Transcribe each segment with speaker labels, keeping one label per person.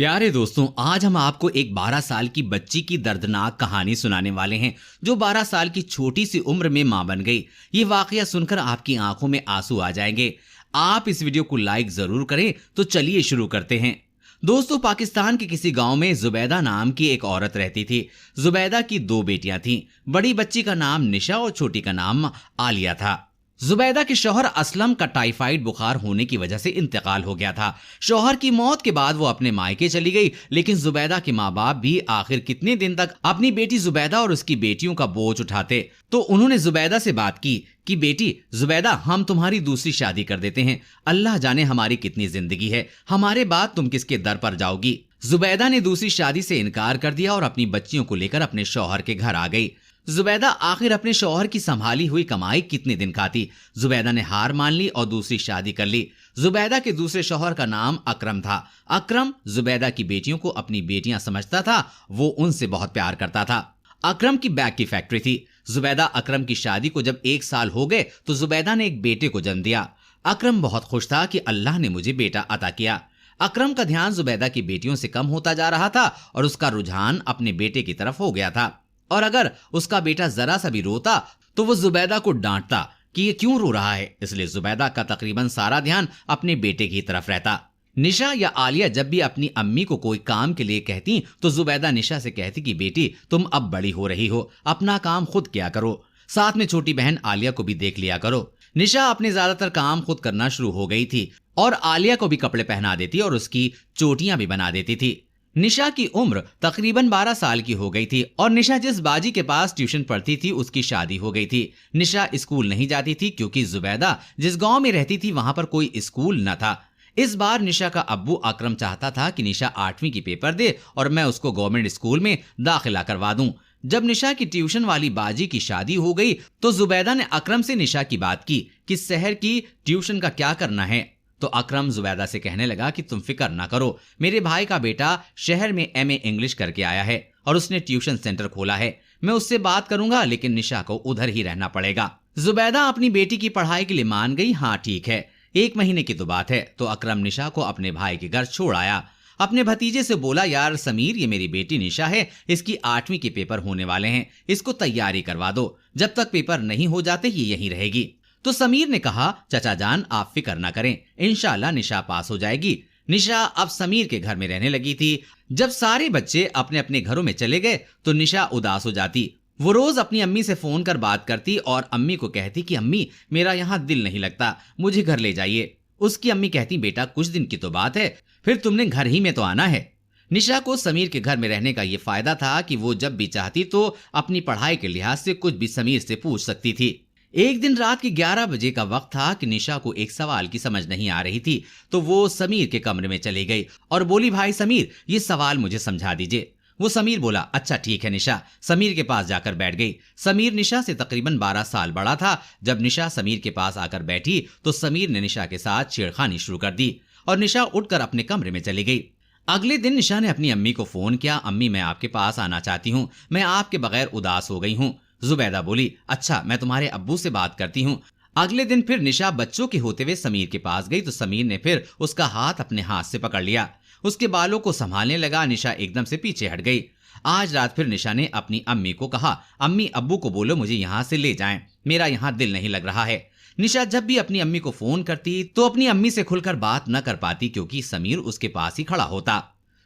Speaker 1: प्यारे दोस्तों, आज हम आपको एक 12 साल की बच्ची की दर्दनाक कहानी सुनाने वाले हैं जो 12 साल की छोटी सी उम्र में मां बन गई। ये वाकया सुनकर आपकी आंखों में आंसू आ जाएंगे। आप इस वीडियो को लाइक जरूर करें। तो चलिए शुरू करते हैं। दोस्तों, पाकिस्तान के किसी गांव में जुबैदा नाम की एक औरत रहती थी। जुबैदा की 2 बेटियां थीं। बड़ी बच्ची का नाम निशा और छोटी का नाम आलिया था। जुबैदा के शौहर असलम का टाइफाइड बुखार होने की वजह से इंतकाल हो गया था। शौहर की मौत के बाद वो अपने मायके चली गई, लेकिन जुबैदा के माँ बाप भी आखिर कितने दिन तक अपनी बेटी जुबैदा और उसकी बेटियों का बोझ उठाते। तो उन्होंने जुबैदा से बात की कि बेटी जुबैदा, हम तुम्हारी दूसरी शादी कर देते हैं। अल्लाह जाने हमारी कितनी जिंदगी है, हमारे बाद तुम किसके दर पर जाओगी। जुबैदा ने दूसरी शादी से इनकार कर दिया और अपनी बच्चियों को लेकर अपने शौहर के घर आ गई। जुबैदा आखिर अपने शौहर की संभाली हुई कमाई कितने दिन खाती। जुबैदा ने हार मान ली और दूसरी शादी कर ली। जुबैदा के दूसरे शौहर का नाम अकरम था। अकरम जुबैदा की बेटियों को अपनी बेटियां समझता था। वो उनसे बहुत प्यार करता था। अकरम की बैग की फैक्ट्री थी। जुबैदा अकरम की शादी को जब 1 साल हो गए तो जुबैदा ने एक बेटे को जन्म दिया। अकरम बहुत खुश था कि अल्लाह ने मुझे बेटा अता किया। अकरम का ध्यान जुबैदा की बेटियों से कम होता जा रहा था और उसका रुझान अपने बेटे की तरफ हो गया था। और अगर उसका बेटा जरा सा भी रोता तो वो जुबैदा को डांटता कि ये क्यों रो रहा है। इसलिए जुबैदा का तकरीबन सारा ध्यान अपने बेटे की तरफ रहता। निशा या आलिया जब भी अपनी अम्मी को कोई काम के लिए कहती तो जुबैदा निशा से कहती कि बेटी, तुम अब बड़ी हो रही हो, अपना काम खुद किया करो, साथ में छोटी बहन आलिया को भी देख लिया करो। निशा अपने ज्यादातर काम खुद करना शुरू हो गई थी और आलिया को भी कपड़े पहना देती और उसकी चोटियां भी बना देती थी। निशा की उम्र तकरीबन 12 साल की हो गई थी और निशा जिस बाजी के पास ट्यूशन पढ़ती थी उसकी शादी हो गई थी। निशा स्कूल नहीं जाती थी क्योंकि जुबैदा जिस गांव में रहती थी वहां पर कोई स्कूल न था। इस बार निशा का अब्बू अकरम चाहता था कि निशा 8वीं की पेपर दे और मैं उसको गवर्नमेंट स्कूल में दाखिला करवा दूं। जब निशा की ट्यूशन वाली बाजी की शादी हो गई तो जुबैदा ने अकरम से निशा की बात की कि शहर की ट्यूशन का क्या करना है। तो अकरम जुबैदा से कहने लगा कि तुम फिक्र ना करो, मेरे भाई का बेटा शहर में MA इंग्लिश करके आया है और उसने ट्यूशन सेंटर खोला है। मैं उससे बात करूंगा, लेकिन निशा को उधर ही रहना पड़ेगा। जुबैदा अपनी बेटी की पढ़ाई के लिए मान गई। हाँ ठीक है, 1 महीने की तो बात है। तो अकरम निशा को अपने भाई के घर छोड़ आया। अपने भतीजे से बोला, यार समीर, ये मेरी बेटी निशा है, इसकी 8वीं के पेपर होने वाले हैं, इसको तैयारी करवा दो, जब तक पेपर नहीं हो जाते ये यहीं रहेगी। तो समीर ने कहा, चाचा जान आप फिक्र ना करें, इंशाल्लाह निशा पास हो जाएगी। निशा अब समीर के घर में रहने लगी थी। जब सारे बच्चे अपने अपने घरों में चले गए तो निशा उदास हो जाती। वो रोज अपनी अम्मी से फोन कर बात करती और अम्मी को कहती कि अम्मी, मेरा यहाँ दिल नहीं लगता, मुझे घर ले जाइए। उसकी अम्मी कहती, बेटा कुछ दिन की तो बात है, फिर तुमने घर ही में तो आना है। निशा को समीर के घर में रहने का ये फायदा था कि वो जब भी चाहती तो अपनी पढ़ाई के लिहाज से कुछ भी समीर से पूछ सकती थी। एक दिन रात के 11 बजे का वक्त था कि निशा को एक सवाल की समझ नहीं आ रही थी। तो वो समीर के कमरे में चली गई और बोली, भाई समीर, ये सवाल मुझे समझा दीजिए। वो समीर बोला, अच्छा ठीक है निशा। समीर के पास जाकर बैठ गई। समीर निशा से तकरीबन 12 साल बड़ा था। जब निशा समीर के पास आकर बैठी तो समीर ने निशा के साथ छेड़खानी शुरू कर दी और निशा उठकर अपने कमरे में चली गई। अगले दिन निशा ने अपनी अम्मी को फोन किया, अम्मी मैं आपके पास आना चाहती हूँ, मैं आपके बगैर उदास हो गई हूँ। जुबैदा बोली, अच्छा मैं तुम्हारे अब्बू से बात करती हूँ। अगले दिन फिर निशा बच्चों के होते हुए समीर के पास गई तो समीर ने फिर उसका हाथ अपने हाथ से पकड़ लिया, उसके बालों को संभालने लगा। निशा एकदम से पीछे हट गई। आज रात फिर निशा ने अपनी अम्मी को कहा, अम्मी अब्बू को बोलो मुझे यहाँ से ले जाएं, मेरा यहाँ दिल नहीं लग रहा है। निशा जब भी अपनी अम्मी को फोन करती तो अपनी अम्मी से खुलकर बात न कर पाती क्योंकि समीर उसके पास ही खड़ा होता।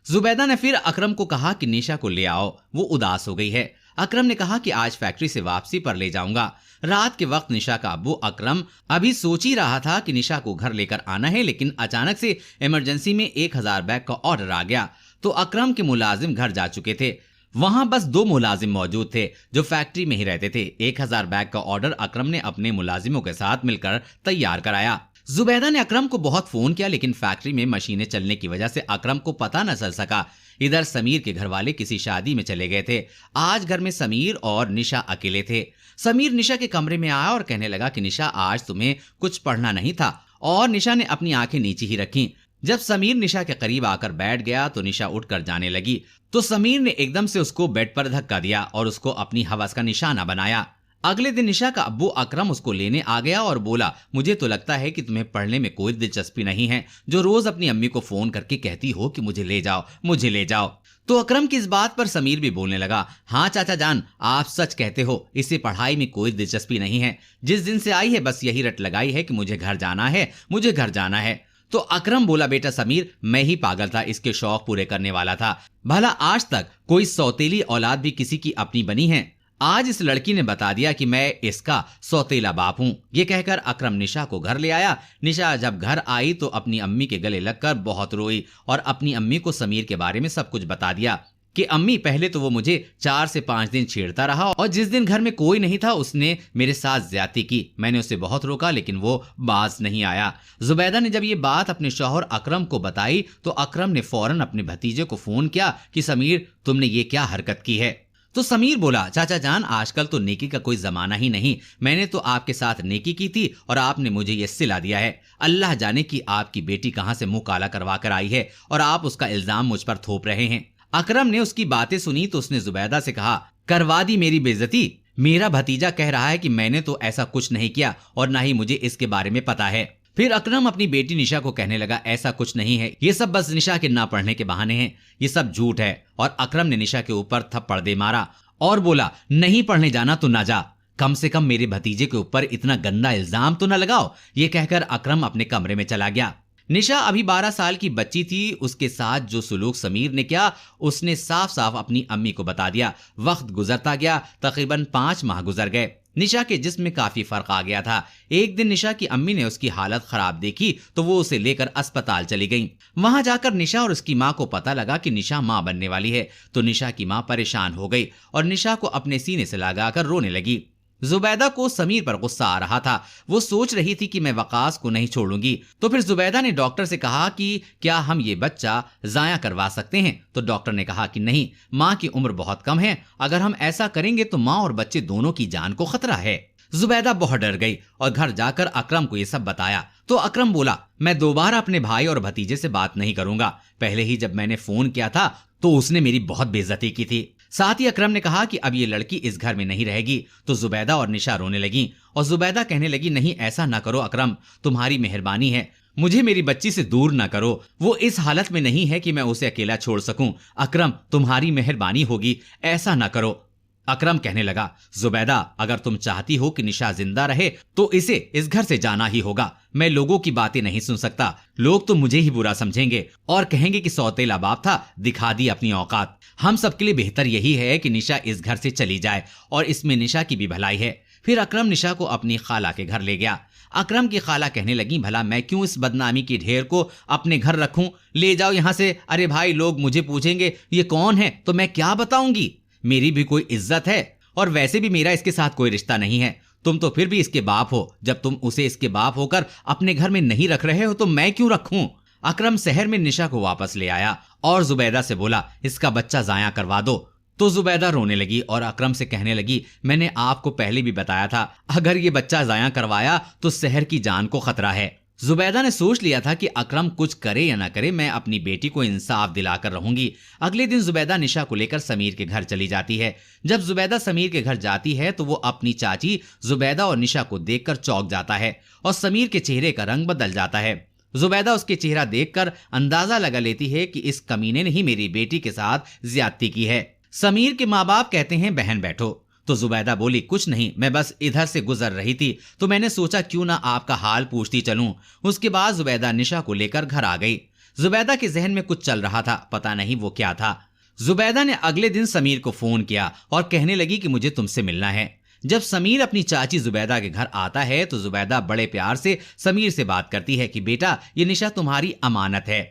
Speaker 1: जुबैदा ने फिर अकरम को कहा कि निशा को ले आओ, वो उदास हो गई है। अकरम ने कहा कि आज फैक्ट्री से वापसी पर ले जाऊंगा। रात के वक्त निशा का अब्बू अकरम अभी सोच ही रहा था कि निशा को घर लेकर आना है, लेकिन अचानक से इमरजेंसी में 1000 बैग का ऑर्डर आ गया। तो अकरम के मुलाजिम घर जा चुके थे। वहां बस 2 मुलाजिम मौजूद थे जो फैक्ट्री में ही रहते थे। 1000 बैग का ऑर्डर अकरम ने अपने मुलाजिमों के साथ मिलकर तैयार कराया। जुबैदा ने अकरम को बहुत फोन किया, लेकिन फैक्ट्री में मशीनें चलने की वजह से अकरम को पता न चल सका। इधर समीर के घर वाले किसी शादी में चले गए थे। आज घर में समीर और निशा अकेले थे। समीर निशा के कमरे में आया और कहने लगा कि निशा, आज तुम्हें कुछ पढ़ना नहीं था। और निशा ने अपनी आंखें नीचे ही रखी। जब समीर निशा के करीब आकर बैठ गया तो निशा उठकर जाने लगी। तो समीर ने एकदम से उसको बेड पर धक्का दिया और उसको अपनी हवस का निशाना बनाया। अगले दिन निशा का अब्बू अकरम उसको लेने आ गया और बोला, मुझे तो लगता है कि तुम्हें पढ़ने में कोई दिलचस्पी नहीं है, जो रोज अपनी अम्मी को फोन करके कहती हो कि मुझे ले जाओ, मुझे ले जाओ। तो अकरम की इस बात पर समीर भी बोलने लगा, हाँ चाचा जान, आप सच कहते हो, इसे पढ़ाई में कोई दिलचस्पी नहीं है। जिस दिन से आई है बस यही रट लगाई है कि मुझे घर जाना है, मुझे घर जाना है। तो अकरम बोला, बेटा समीर, मैं ही पागल था, इसके शौक पूरे करने वाला था। भला आज तक कोई सौतेली औलाद भी किसी की अपनी बनी है? आज इस लड़की ने बता दिया कि मैं इसका सौतेला बाप हूं। ये कहकर अकरम निशा को घर ले आया। निशा जब घर आई तो अपनी अम्मी के गले लगकर बहुत रोई और अपनी अम्मी को समीर के बारे में सब कुछ बता दिया कि अम्मी, पहले तो वो मुझे 4 से 5 दिन छेड़ता रहा और जिस दिन घर में कोई नहीं था उसने मेरे साथ ज्यादती की। मैंने उसे बहुत रोका लेकिन वो बाज नहीं आया। जुबैदा ने जब ये बात अपने शौहर अकरम को बताई तो अकरम ने फौरन अपने भतीजे को फोन किया कि समीर, तुमने ये क्या हरकत की है? तो समीर बोला, चाचा जान, आजकल तो नेकी का कोई जमाना ही नहीं। मैंने तो आपके साथ नेकी की थी और आपने मुझे ये सिला दिया है। अल्लाह जाने कि आपकी बेटी कहां से मुंह काला करवा कर आई है और आप उसका इल्जाम मुझ पर थोप रहे हैं। अकरम ने उसकी बातें सुनी तो उसने जुबैदा से कहा, करवा दी मेरी बेइज्जती? मेरा भतीजा कह रहा है कि मैंने तो ऐसा कुछ नहीं किया और ना ही मुझे इसके बारे में पता है। फिर अकरम अपनी बेटी निशा को कहने लगा, ऐसा कुछ नहीं है, ये सब बस निशा के ना पढ़ने के बहाने हैं, ये सब झूठ है। और अकरम ने निशा के ऊपर थप्पड़ दे मारा और बोला, नहीं पढ़ने जाना तो ना जा, कम से कम मेरे भतीजे के ऊपर इतना गंदा इल्जाम तो न लगाओ। ये कहकर अकरम अपने कमरे में चला गया। निशा अभी 12 साल की बच्ची थी। उसके साथ जो सुलूक समीर ने किया उसने साफ साफ अपनी अम्मी को बता दिया। वक्त गुजरता गया, तकरीबन 5 माह गुजर गए। निशा के जिस्म में काफी फर्क आ गया था। एक दिन निशा की अम्मी ने उसकी हालत खराब देखी तो वो उसे लेकर अस्पताल चली गईं। वहां जाकर निशा और उसकी मां को पता लगा कि निशा मां बनने वाली है। तो निशा की मां परेशान हो गई और निशा को अपने सीने से लगाकर रोने लगी। जुबैदा को समीर पर गुस्सा आ रहा था। वो सोच रही थी कि मैं वकास को नहीं छोड़ूंगी। तो फिर जुबैदा ने डॉक्टर से कहा कि क्या हम ये बच्चा जाया करवा सकते हैं? तो डॉक्टर ने कहा कि नहीं, माँ की उम्र बहुत कम है, अगर हम ऐसा करेंगे तो माँ और बच्चे दोनों की जान को खतरा है। जुबैदा बहुत डर गई और घर जाकर अकरम को ये सब बताया। तो अकरम बोला, मैं दोबारा अपने भाई और भतीजे से बात नहीं करूंगा। पहले ही जब मैंने फोन किया था तो उसने मेरी बहुत बेइज्जती की थी। साथ ही अकरम ने कहा कि अब ये लड़की इस घर में नहीं रहेगी। तो जुबैदा और निशा रोने लगी और जुबैदा कहने लगी, नहीं ऐसा ना करो अकरम, तुम्हारी मेहरबानी है, मुझे मेरी बच्ची से दूर ना करो, वो इस हालत में नहीं है कि मैं उसे अकेला छोड़ सकूं। अकरम, तुम्हारी मेहरबानी होगी, ऐसा ना करो। अकरम कहने लगा, जुबैदा, अगर तुम चाहती हो कि निशा जिंदा रहे तो इसे इस घर से जाना ही होगा। मैं लोगों की बातें नहीं सुन सकता। लोग तो मुझे ही बुरा समझेंगे और कहेंगे कि सौतेला बाप था, दिखा दी अपनी औकात। हम सबके लिए बेहतर यही है कि निशा इस घर से चली जाए और इसमें निशा की भी भलाई है। फिर अकरम निशा को अपनी खाला के घर ले गया। अकरम की खाला कहने लगी, भला मैं क्यों इस बदनामी की ढेर को अपने घर रखूं? ले जाओ यहां से। अरे भाई, लोग मुझे पूछेंगे ये कौन है तो मैं क्या बताऊंगी? मेरी भी कोई इज्जत है और वैसे भी मेरा इसके साथ कोई रिश्ता नहीं है। तुम तो फिर भी इसके बाप हो। जब तुम उसे इसके बाप होकर अपने घर में नहीं रख रहे हो तो मैं क्यों रखूं? अकरम शहर में निशा को वापस ले आया और जुबैदा से बोला, इसका बच्चा जाया करवा दो। तो जुबैदा रोने लगी और अकरम से कहने लगी, मैंने आपको पहले भी बताया था, अगर ये बच्चा जाया करवाया तो शहर की जान को खतरा है। जुबैदा ने सोच लिया था कि अकरम कुछ करे या ना करे, मैं अपनी बेटी को इंसाफ दिलाकर रहूंगी। अगले दिन जुबैदा निशा को लेकर समीर के घर चली जाती है। जब जुबैदा समीर के घर जाती है तो वो अपनी चाची जुबैदा और निशा को देखकर चौंक जाता है और समीर के चेहरे का रंग बदल जाता है। जुबैदा उसके चेहरा देखकर अंदाजा लगा लेती है कि इस कमीने ने ही मेरी बेटी के साथ ज्यादती की है। समीर के माँ बाप कहते हैं, बहन बैठो। तो जुबैदा बोली, कुछ नहीं, मैं बस इधर से गुजर रही थी तो मैंने सोचा क्यों ना आपका हाल पूछती चलूं। उसके बाद जुबैदा निशा को लेकर घर आ गई। जुबैदा के जहन में कुछ चल रहा था, पता नहीं वो क्या था। जुबैदा ने अगले दिन समीर को फोन किया और कहने लगी कि मुझे तुमसे मिलना है। जब समीर अपनी चाची जुबैदा के घर आता है तो जुबैदा बड़े प्यार से समीर से बात करती है कि बेटा, ये निशा तुम्हारी अमानत है,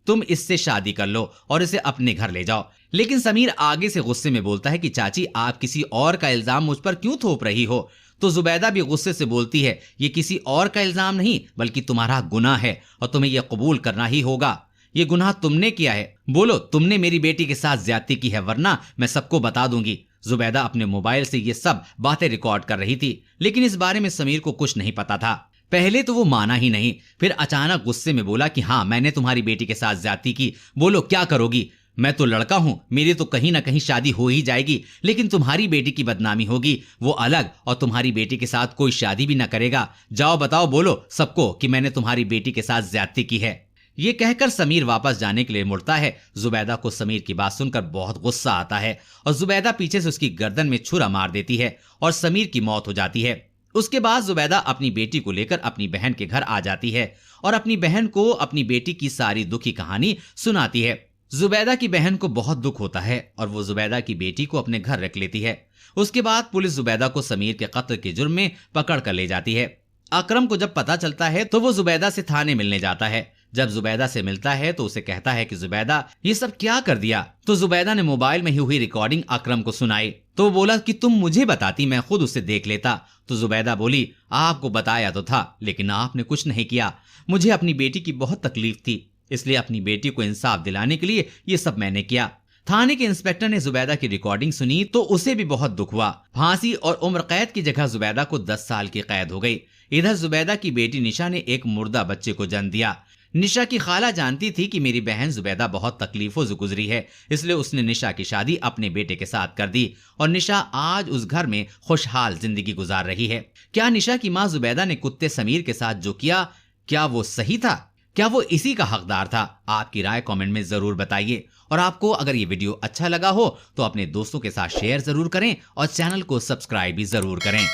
Speaker 1: तुम इससे शादी कर लो और इसे अपने घर ले जाओ। लेकिन समीर आगे से गुस्से में बोलता है कि चाची, आप किसी और का इल्जाम मुझ पर क्यों थोप रही हो? तो जुबैदा भी गुस्से से बोलती है, ये किसी और का इल्जाम नहीं बल्कि तुम्हारा गुनाह है और तुम्हें यह कबूल करना ही होगा। ये गुनाह तुमने किया है। बोलो, तुमने मेरी बेटी के साथ ज्यादती की है, वरना मैं सबको बता दूंगी। जुबैदा अपने मोबाइल से ये सब बातें रिकॉर्ड कर रही थी, लेकिन इस बारे में समीर को कुछ नहीं पता था। पहले तो वो माना ही नहीं, फिर अचानक गुस्से में बोला कि हाँ, मैंने तुम्हारी बेटी के साथ ज्यादती की, बोलो क्या करोगी? मैं तो लड़का हूं, मेरी तो कहीं ना कहीं शादी हो ही जाएगी, लेकिन तुम्हारी बेटी की बदनामी होगी, वो अलग, और तुम्हारी बेटी के साथ कोई शादी भी ना करेगा। जाओ बताओ, बोलो सबको कि मैंने तुम्हारी बेटी के साथ ज्यादती की है। ये कहकर समीर वापस जाने के लिए मुड़ता है। जुबैदा को समीर की बात सुनकर बहुत गुस्सा आता है और जुबैदा पीछे से उसकी गर्दन में छुरा मार देती है और समीर की मौत हो जाती है। उसके बाद जुबैदा अपनी बेटी को लेकर अपनी बहन के घर आ जाती है और अपनी बहन को अपनी बेटी की सारी दुखी कहानी सुनाती है। जुबैदा की बहन को बहुत दुख होता है और वो जुबैदा की बेटी को अपने घर रख लेती है। उसके बाद पुलिस जुबैदा को समीर के कत्ल के जुर्म में पकड़ कर ले जाती है। अकरम को जब पता चलता है तो वो जुबैदा से थाने मिलने जाता है। जब जुबैदा से मिलता है तो उसे कहता है कि जुबैदा, ये सब क्या कर दिया? तो जुबैदा ने मोबाइल में ही हुई रिकॉर्डिंग अकरम को सुनाई। तो वो बोला कि तुम मुझे बताती, मैं खुद उसे देख लेता। तो जुबैदा बोली, आपको बताया तो था, लेकिन आपने कुछ नहीं किया। मुझे अपनी बेटी की बहुत तकलीफ थी, इसलिए अपनी बेटी को इंसाफ दिलाने के लिए ये सब मैंने किया। थाने के इंस्पेक्टर ने जुबैदा की रिकॉर्डिंग सुनी तो उसे भी बहुत दुख हुआ। फांसी और उम्र कैद की जगह जुबैदा को 10 साल की कैद हो गई। इधर जुबैदा की बेटी निशा ने एक मुर्दा बच्चे को जन्म दिया। निशा की खाला जानती थी कि मेरी बहन जुबैदा बहुत तकलीफों से गुजरी है, इसलिए उसने निशा की शादी अपने बेटे के साथ कर दी और निशा आज उस घर में खुशहाल जिंदगी गुजार रही है। क्या निशा की मां जुबैदा ने कुत्ते समीर के साथ जो किया, क्या वो सही था? क्या वो इसी का हकदार था? आपकी राय कमेंट में जरूर बताइए। और आपको अगर ये वीडियो अच्छा लगा हो तो अपने दोस्तों के साथ शेयर जरूर करें और चैनल को सब्सक्राइब भी जरूर करें।